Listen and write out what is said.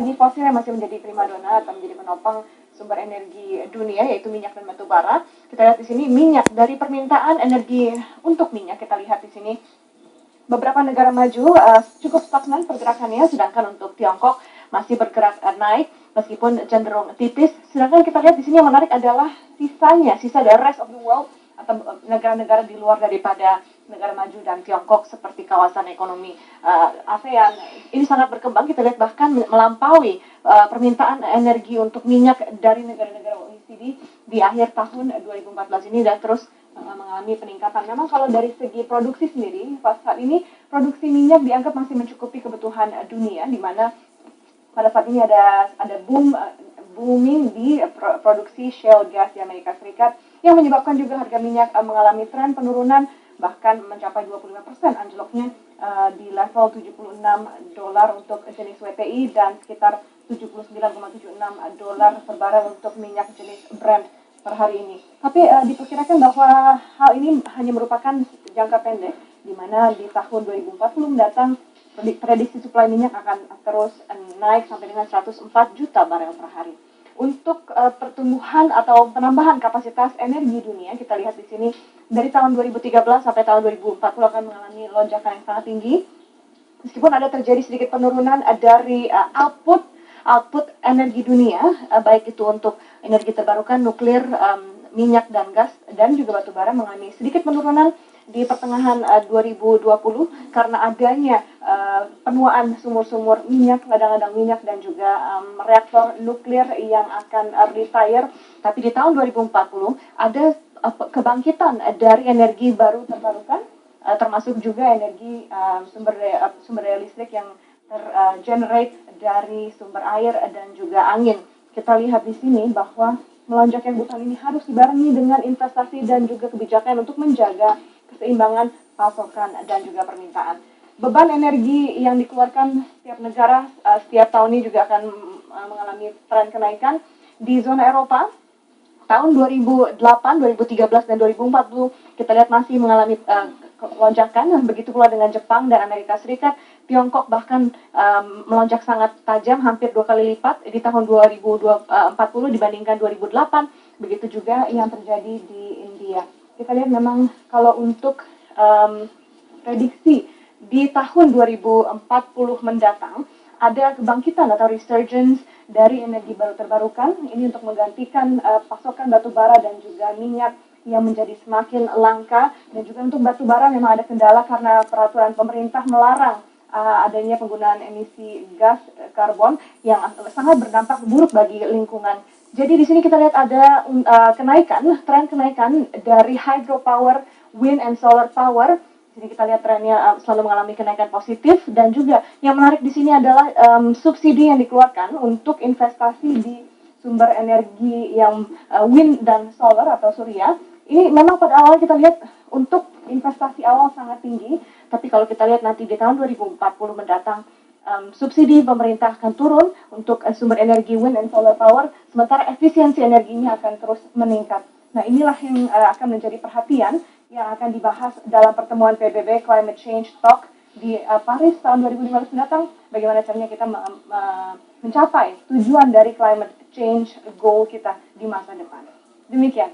Energi fosil yang masih menjadi primadona atau menjadi penopang sumber energi dunia, yaitu minyak dan batu bara. Kita lihat di sini minyak, dari permintaan energi untuk minyak, kita lihat di sini beberapa negara maju cukup stagnan pergerakannya, sedangkan untuk Tiongkok masih bergerak naik meskipun cenderung tipis. Sedangkan kita lihat di sini yang menarik adalah sisa dari rest of the world atau negara-negara di luar daripada negara maju dan Tiongkok, seperti kawasan ekonomi ASEAN. Ini sangat berkembang, kita lihat bahkan melampaui permintaan energi untuk minyak dari negara-negara OECD di akhir tahun 2014 ini, dan terus mengalami peningkatan. Memang kalau dari segi produksi sendiri, saat ini produksi minyak dianggap masih mencukupi kebutuhan dunia, di mana pada saat ini ada booming di produksi shale gas di Amerika Serikat, yang menyebabkan juga harga minyak mengalami tren penurunan, bahkan mencapai 25% anjloknya di level $76 untuk jenis WTI dan sekitar $79,76 per barel untuk minyak jenis Brent per hari ini. Tapi diperkirakan bahwa hal ini hanya merupakan jangka pendek, di mana di tahun 2040 mendatang prediksi suplai minyak akan terus naik sampai dengan 104 juta barel per hari. Untuk pertumbuhan atau penambahan kapasitas energi dunia, kita lihat di sini dari tahun 2013 sampai tahun 2040 akan mengalami lonjakan yang sangat tinggi. Meskipun ada terjadi sedikit penurunan dari output energi dunia, baik itu untuk energi terbarukan, nuklir, minyak dan gas, dan juga batu bara, mengalami sedikit penurunan di pertengahan 2020 karena adanya penuaan sumur-sumur minyak, ladang-ladang minyak, dan juga reaktor nuklir yang akan retire. Tapi di tahun 2040 ada kebangkitan dari energi baru terbarukan, termasuk juga energi sumber daya listrik yang tergenerate dari sumber air dan juga angin. Kita lihat di sini bahwa melonjaknya kebutuhan ini harus dibarengi dengan investasi dan juga kebijakan untuk menjaga keseimbangan pasokan dan juga permintaan. Beban energi yang dikeluarkan setiap negara setiap tahun ini juga akan mengalami tren kenaikan. Di zona Eropa, tahun 2008, 2013, dan 2040 kita lihat masih mengalami lonjakan, begitu pula dengan Jepang dan Amerika Serikat. Tiongkok bahkan melonjak sangat tajam, hampir 2 kali lipat di tahun 2040 dibandingkan 2008. Begitu juga yang terjadi di India. Kita lihat memang kalau untuk prediksi di tahun 2040 mendatang, ada kebangkitan atau resurgence dari energi baru terbarukan, ini untuk menggantikan pasokan batu bara dan juga minyak yang menjadi semakin langka. Dan juga untuk batu bara memang ada kendala karena peraturan pemerintah melarang adanya penggunaan emisi gas karbon yang sangat berdampak buruk bagi lingkungan. Jadi di sini kita lihat ada tren kenaikan dari hydropower, wind and solar power. Di sini kita lihat trennya selalu mengalami kenaikan positif, dan juga yang menarik di sini adalah subsidi yang dikeluarkan untuk investasi di sumber energi yang wind dan solar atau surya. Ini memang pada awal kita lihat untuk investasi awal sangat tinggi, tapi kalau kita lihat nanti di tahun 2040 mendatang, subsidi pemerintah akan turun untuk sumber energi wind and solar power, sementara efisiensi energinya akan terus meningkat. Nah, inilah yang akan menjadi perhatian yang akan dibahas dalam pertemuan PBB Climate Change Talk di Paris tahun 2015 mendatang. Bagaimana caranya kita mencapai tujuan dari climate change goal kita di masa depan. Demikian.